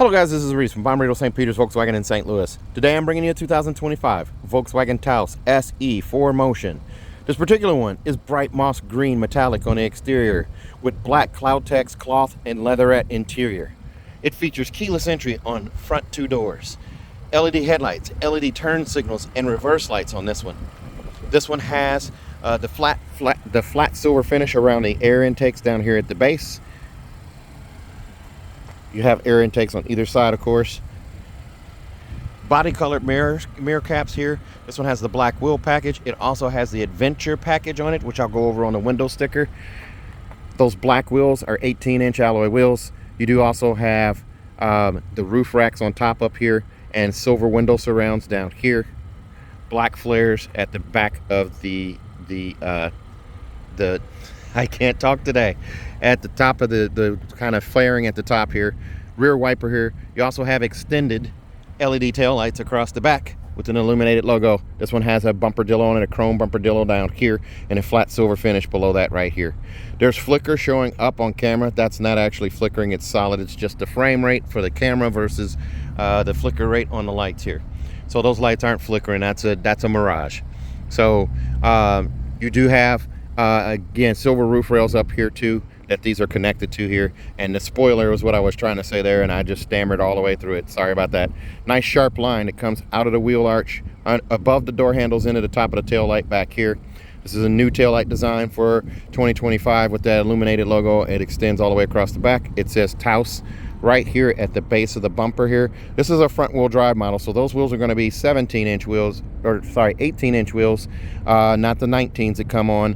Hello guys, this is Reese from Bomberito St. Peter's Volkswagen in St. Louis. Today I'm bringing you a 2025 Volkswagen Taos SE 4Motion. This particular one is bright moss green metallic on the exterior with black Cloudtex cloth and leatherette interior. It features keyless entry on front two doors, LED headlights, LED turn signals, and reverse lights on this one. This one has the flat silver finish around the air intakes down here at the base. You have air intakes on either side, of course. Body colored mirror caps here. This one has the black wheel package. It also has the adventure package on it, which I'll go over on the window sticker. Those black wheels are 18-inch alloy wheels. You do also have the roof racks on top up here and silver window surrounds down here. Black flares at the back of the I can't talk today. At the top of the kind of flaring at the top here. Rear wiper here. You also have extended LED tail lights across the back with an illuminated logo. This one has a bumper-dillo on it, a chrome bumper-dillo down here, and a flat silver finish below that right here. There's flicker showing up on camera. That's not actually flickering, it's solid. It's just the frame rate for the camera versus the flicker rate on the lights here. So those lights aren't flickering, that's a mirage. So you do have again silver roof rails up here too that these are connected to here, and the spoiler was what I was trying to say there and I just stammered all the way through it. Sorry about that. Nice sharp line that comes out of the wheel arch above the door handles into the top of the tail light back here. This is a new tail light design for 2025 with that illuminated logo. It extends all the way across the back. It says Taos right here at the base of the bumper here. This is a front wheel drive model, so those wheels are going to be 17-inch wheels, or sorry, 18-inch wheels, not the 19s that come on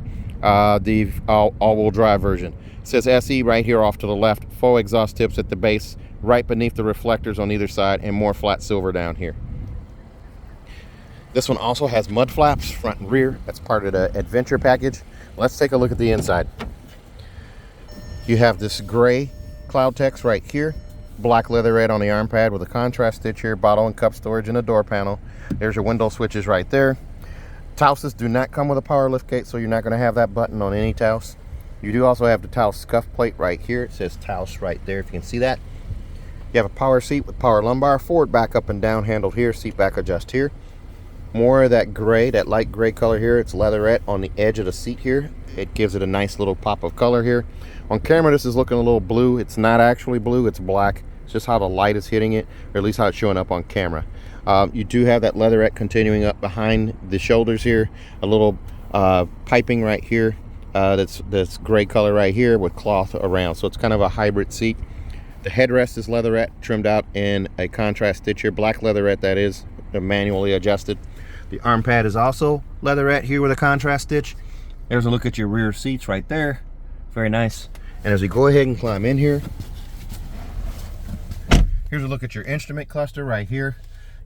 the all-wheel drive version. It says SE right here off to the left, faux exhaust tips at the base, right beneath the reflectors on either side, and more flat silver down here. This one also has mud flaps, front and rear. That's part of the adventure package. Let's take a look at the inside. You have this gray Cloudtex right here, black leatherette on the arm pad with a contrast stitch here, bottle and cup storage in the door panel. There's your window switches right there. Taoses do not come with a power liftgate, so you're not going to have that button on any Taos. You do also have the Taos scuff plate right here. It says Taos right there, if you can see that. You have a power seat with power lumbar, forward, back, up, and down handled here, seat back adjust here. More of that gray, that light gray color here. It's leatherette on the edge of the seat here. It gives it a nice little pop of color here. On camera, this is looking a little blue. It's not actually blue, it's black. It's just how the light is hitting it, or at least how it's showing up on camera. You do have that leatherette continuing up behind the shoulders here. A little piping right here. That's gray color right here with cloth around. So it's kind of a hybrid seat. The headrest is leatherette, trimmed out in a contrast stitch here. Black leatherette, that is, manually adjusted. The arm pad is also leatherette here with a contrast stitch. There's a look at your rear seats right there. Very nice. And as we go ahead and climb in here, here's a look at your instrument cluster right here.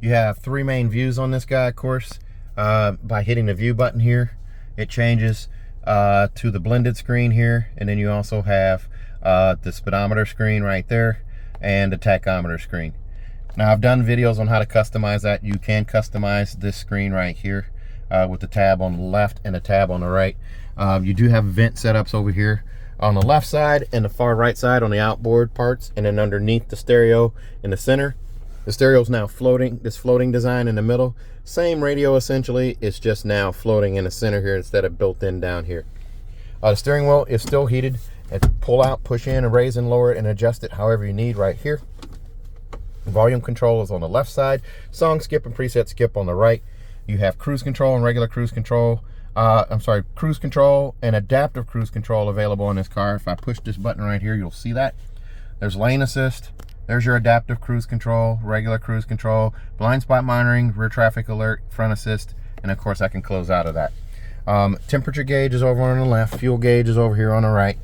You have three main views on this guy, of course. By hitting the view button here, it changes to the blended screen here. And then you also have the speedometer screen right there and the tachometer screen. Now, I've done videos on how to customize that. You can customize this screen right here with the tab on the left and the tab on the right. You do have vent setups over here on the left side and the far right side on the outboard parts, and then underneath the stereo in the center. The stereo is now floating, this floating design in the middle. Same radio essentially, it's just now floating in the center here instead of built in down here. The steering wheel is still heated. Pull out, push in, and raise and lower it and adjust it however you need right here. Volume control is on the left side. Song skip and preset skip on the right. You have cruise control and regular cruise control. Cruise control and adaptive cruise control available in this car. If I push this button right here, you'll see that. There's lane assist. There's your adaptive cruise control, regular cruise control, blind spot monitoring, rear traffic alert, front assist, and of course I can close out of that. Temperature gauge is over on the left. Fuel gauge is over here on the right.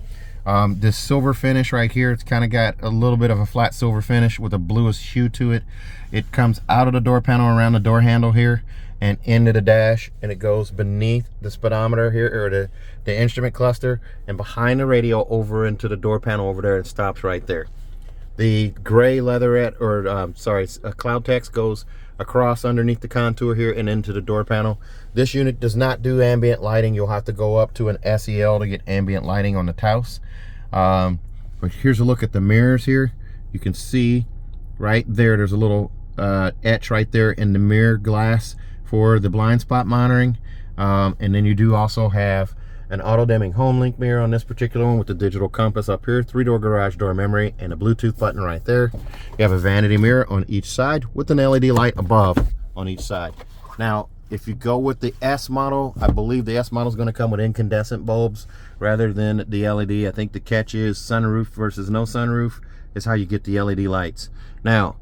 This silver finish right here, it's kind of got a little bit of a flat silver finish with a bluish hue to it. It comes out of the door panel around the door handle here and into the dash, and it goes beneath the speedometer here, or the instrument cluster, and behind the radio over into the door panel over there. It stops right there. The gray leatherette, or Cloudtex, goes across underneath the contour here and into the door panel. This unit does not do ambient lighting. You'll have to go up to an SEL to get ambient lighting on the Taos. But here's a look at the mirrors here. You can see right there, there's a little etch right there in the mirror glass for the blind spot monitoring. And then you do also have an auto dimming home link mirror on this particular one with the digital compass up here, 3-door garage door memory, and a Bluetooth button right there. You have a vanity mirror on each side with an LED light above on each side. Now, if you go with the S model, I believe the S model is going to come with incandescent bulbs rather than the LED. I think the catch is sunroof versus no sunroof is how you get the LED lights. Now,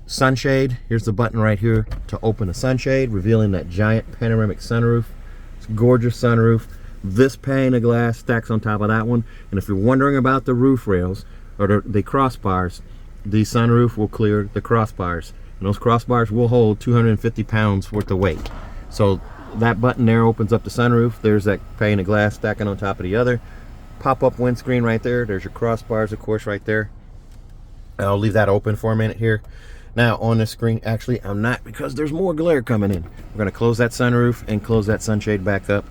sunshade, here's the button right here to open the sunshade, revealing that giant panoramic sunroof. It's a gorgeous sunroof. This pane of glass stacks on top of that one. And if you're wondering about the roof rails or the crossbars, the sunroof will clear the crossbars. And those crossbars will hold 250 pounds worth of weight. So that button there opens up the sunroof. There's that pane of glass stacking on top of the other. Pop-up windscreen right there. There's your crossbars, of course, right there. I'll leave that open for a minute here. Now on the screen, actually I'm not, because there's more glare coming in. We're going to close that sunroof and close that sunshade back up.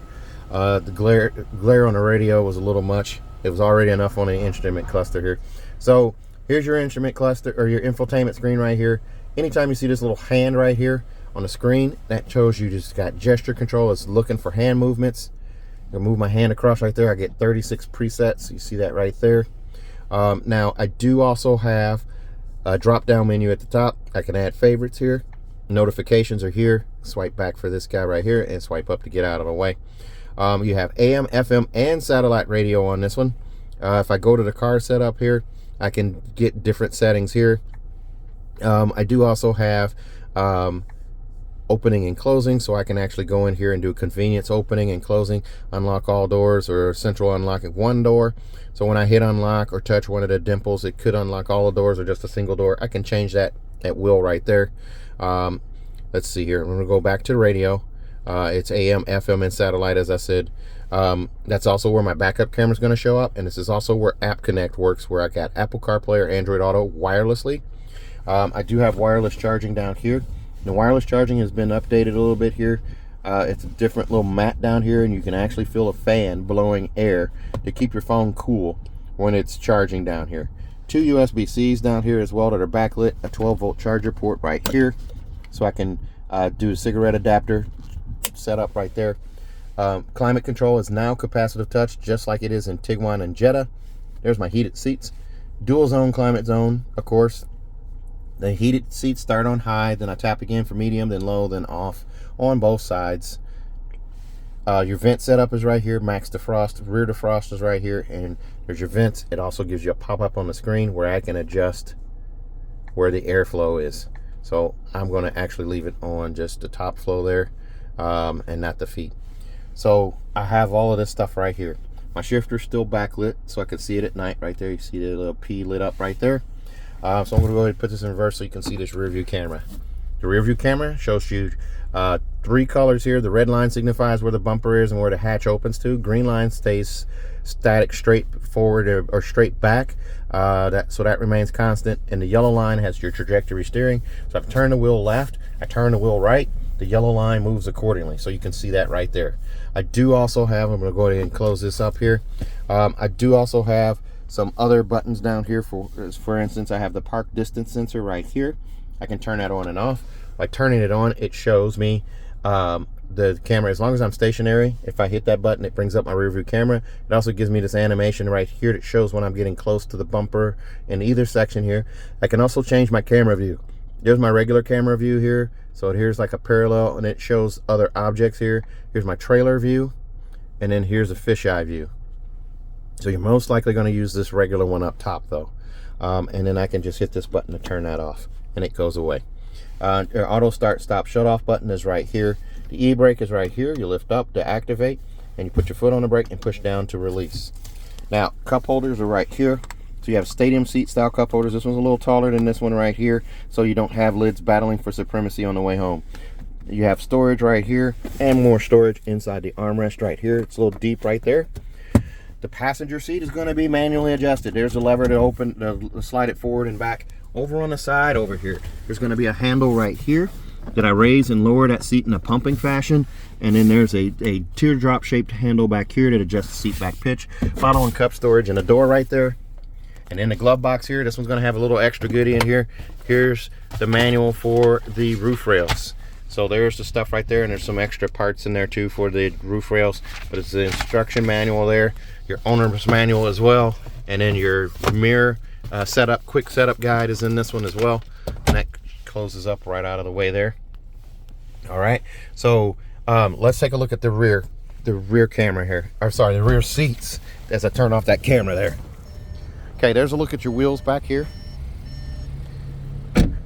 The glare on the radio was a little much. It was already enough on the instrument cluster here. So here's your instrument cluster, or your infotainment screen right here. Anytime you see this little hand right here on the screen, that shows you just got gesture control. It's looking for hand movements. I'm gonna move my hand across right there. I get 36 presets. You see that right there. Now I do also have a drop down menu at the top. I can add favorites here. Notifications are here. Swipe back for this guy right here and swipe up to get out of the way. You have AM, FM, and satellite radio on this one. If I go to the car setup here, I can get different settings here. I do also have opening and closing, so I can actually go in here and do convenience opening and closing, unlock all doors, or central unlocking one door. So when I hit unlock or touch one of the dimples, it could unlock all the doors or just a single door. I can change that at will right there. Let's see here. I'm going to go back to radio. It's AM, FM, and satellite, as I said. That's also where my backup camera is going to show up, and this is also where App Connect works, where I got Apple CarPlay or Android Auto wirelessly. I do have wireless charging down here. The wireless charging has been updated a little bit here. It's a different little mat down here, and you can actually feel a fan blowing air to keep your phone cool when it's charging down here. 2 USB-Cs down here as well that are backlit, a 12-volt charger port right here, so I can do a cigarette adapter setup right there. Climate control is now capacitive touch, just like it is in Tiguan and Jetta. There's my heated seats. Dual zone climate zone, of course. The heated seats start on high, then I tap again for medium, then low, then off on both sides. Your vent setup is right here. Max defrost, rear defrost is right here, and there's your vents. It also gives you a pop-up on the screen where I can adjust where the airflow is. So I'm going to actually leave it on just the top flow there, and not the feet. So I have all of this stuff right here. My shifter's still backlit, so I can see it at night right there. You see the little P lit up right there. So I'm going to go ahead and put this in reverse so you can see this rear view camera. The rear view camera shows you 3 colors here. The red line signifies where the bumper is and where the hatch opens to. Green line stays static, straight forward or straight back. So that remains constant. And the yellow line has your trajectory steering. So if I turn the wheel left, I turn the wheel right, the yellow line moves accordingly. So you can see that right there. I do also have, I'm going to go ahead and close this up here. I do also have some other buttons down here. For instance, I have the park distance sensor right here. I can turn that on and off. By turning it on, it shows me the camera as long as I'm stationary. If I hit that button, it brings up my rear view camera. It also gives me this animation right here that shows when I'm getting close to the bumper in either section here. I can also change my camera view. There's my regular camera view here. So here's like a parallel, and it shows other objects here. Here's my trailer view, and then here's a fisheye view. So you're most likely going to use this regular one up top though. And then I can just hit this button to turn that off, and it goes away. Your auto start stop shut off button is right here. The e-brake is right here. You lift up to activate, and you put your foot on the brake and push down to release. Now cup holders are right here. So you have stadium seat style cup holders. This one's a little taller than this one right here, so you don't have lids battling for supremacy on the way home. You have storage right here and more storage inside the armrest right here. It's a little deep right there. The passenger seat is going to be manually adjusted. There's a lever to open, to slide it forward and back. Over on the side over here, there's going to be a handle right here that I raise and lower that seat in a pumping fashion. And then there's a teardrop shaped handle back here that adjusts the seat back pitch. Bottle and cup storage and a door right there. And in the glove box here, this one's gonna have a little extra goodie in here. Here's the manual for the roof rails. So there's the stuff right there, and there's some extra parts in there too for the roof rails, but it's the instruction manual there, your owner's manual as well, and then your mirror setup, quick setup guide is in this one as well, and that closes up right out of the way there. All right, so let's take a look at the rear camera here, or sorry, the rear seats, as I turn off that camera there. Okay, there's a look at your wheels back here,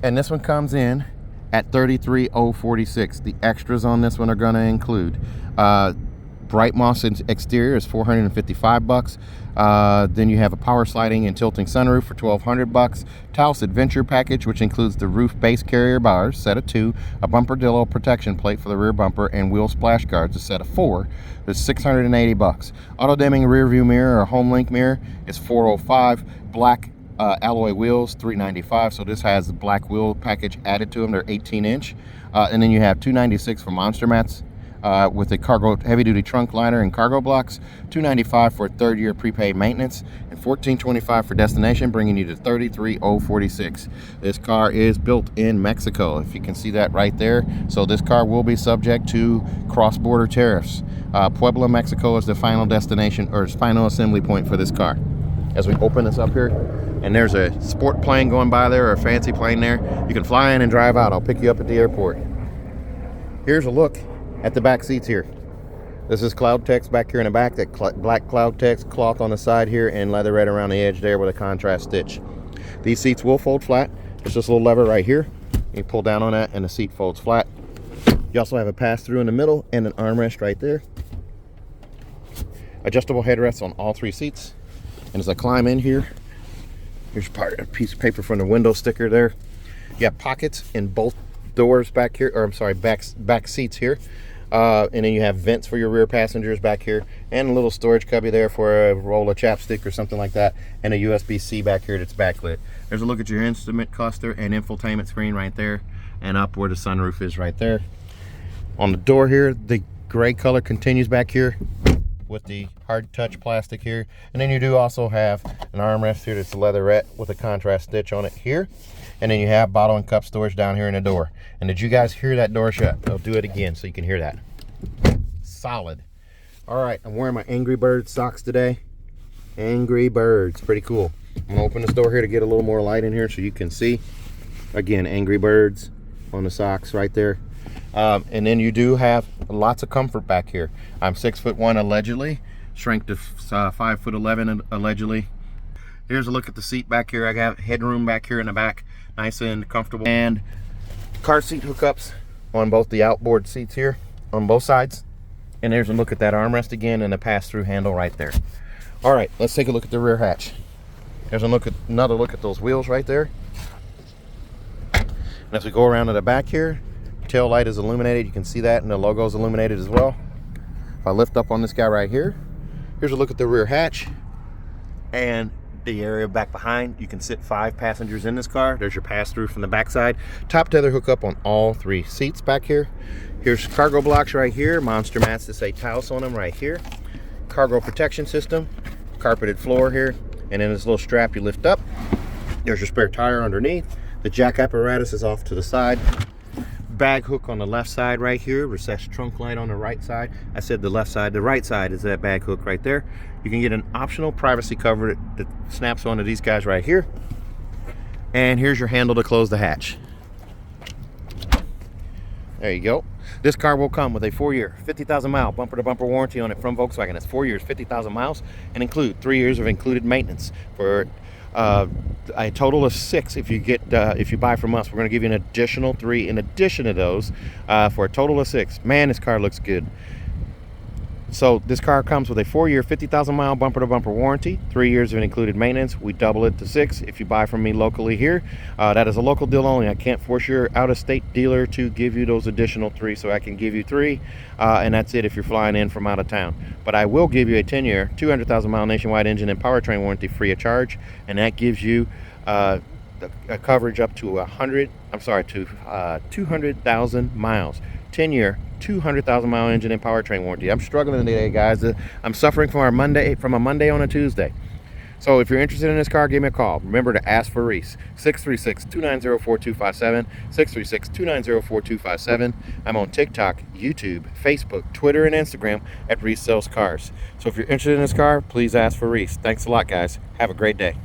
and this one comes in at $33,046. The extras on this one are going to include bright moss exterior is $455. Then you have a power sliding and tilting sunroof for $1,200. Taos Adventure package, which includes the roof base carrier bars, set of 2, a bumper protection plate for the rear bumper, and wheel splash guards, a set of 4. That's $680. Auto dimming rear view mirror or home link mirror is $405. Black alloy wheels, $395. So this has the black wheel package added to them. They're 18-inch. And then you have $296 for monster mats with a cargo heavy-duty trunk liner and cargo blocks. $295 for a 3rd-year prepaid maintenance, and $1,425 for destination, bringing you to $33,046. This car is built in Mexico, if you can see that right there. So this car will be subject to cross-border tariffs. Puebla, Mexico is the final destination, or final assembly point for this car. As we open this up here, and there's a sport plane going by there, or a fancy plane there, you can fly in and drive out. I'll pick you up at the airport. Here's a look at the back seats here. This is Cloudtex back here in the back, that black Cloudtex cloth on the side here, and Leatherette around the edge there with a contrast stitch. These seats will fold flat. There's this little lever right here. You pull down on that and the seat folds flat. You also have a pass-through in the middle and an armrest right there. Adjustable headrests on all 3 seats. And as I climb in here, here's a piece of paper from the window sticker there. You have pockets in both doors back here, or I'm sorry, back seats here. And then you have vents for your rear passengers back here, and a little storage cubby there for a roll of chapstick or something like that, and a USB-C back here that's backlit. There's a look at your instrument cluster and infotainment screen right there, and up where the sunroof is right there. On the door here, the gray color continues back here with the hard touch plastic here, and then you do also have an armrest here that's leatherette with a contrast stitch on it here, and then you have bottle and cup storage down here in the door. And did you guys hear that door shut? I'll do it again so you can hear that. Solid. All right, I'm wearing my Angry Birds socks today. Angry Birds, pretty cool. I'm gonna open this door here to get a little more light in here so you can see. Again, Angry Birds on the socks right there. And then you do have lots of comfort back here. I'm 6'1" allegedly, shrank to 5'11" allegedly. Here's a look at the seat back here. I got headroom back here in the back, nice and comfortable. And car seat hookups on both the outboard seats here, on both sides. And there's a look at that armrest again, and a pass-through handle right there. All right, let's take a look at the rear hatch. There's another look at those wheels right there. And as we go around to the back here, tail light is illuminated. You can see that, and the logo is illuminated as well. If I lift up on this guy right here, here's a look at the rear hatch and the area back behind. You can sit 5 passengers in this car. There's your pass-through from the backside. Top tether hookup on all 3 seats back here. Here's cargo blocks right here. Monster mats that say Taos on them right here. Cargo protection system. Carpeted floor here. And then this little strap you lift up. There's your spare tire underneath. The jack apparatus is off to the side. Bag hook on the left side right here. Recessed trunk light on the right side. I said the left side. The right side is that bag hook right there. You can get an optional privacy cover that snaps onto these guys right here. And here's your handle to close the hatch. There you go. This car will come with a 4-year, 50,000-mile bumper-to-bumper warranty on it from Volkswagen. That's 4 years, 50,000 miles, and include 3 years of included maintenance for a total of 6. If you buy from us, we're going to give you an additional 3 in addition to those for a total of 6. Man, this car looks good. So this car comes with a 4-year, 50,000-mile bumper-to-bumper warranty, 3 years of included maintenance. We double it to 6 if you buy from me locally here. That is a local deal only. I can't force your out-of-state dealer to give you those additional 3, so I can give you 3, and that's it if you're flying in from out of town. But I will give you a 10-year, 200,000-mile nationwide engine and powertrain warranty free of charge, and that gives you a coverage up to 200,000 miles. 10-year, 200,000-mile engine and powertrain warranty. I'm struggling today, guys. I'm suffering from a Monday on a Tuesday. So if you're interested in this car, give me a call. Remember to ask for Reese. 636-290-4257. 636-290-4257. I'm on TikTok, YouTube, Facebook, Twitter, and Instagram at Reese Sells Cars. So if you're interested in this car, please ask for Reese. Thanks a lot, guys. Have a great day.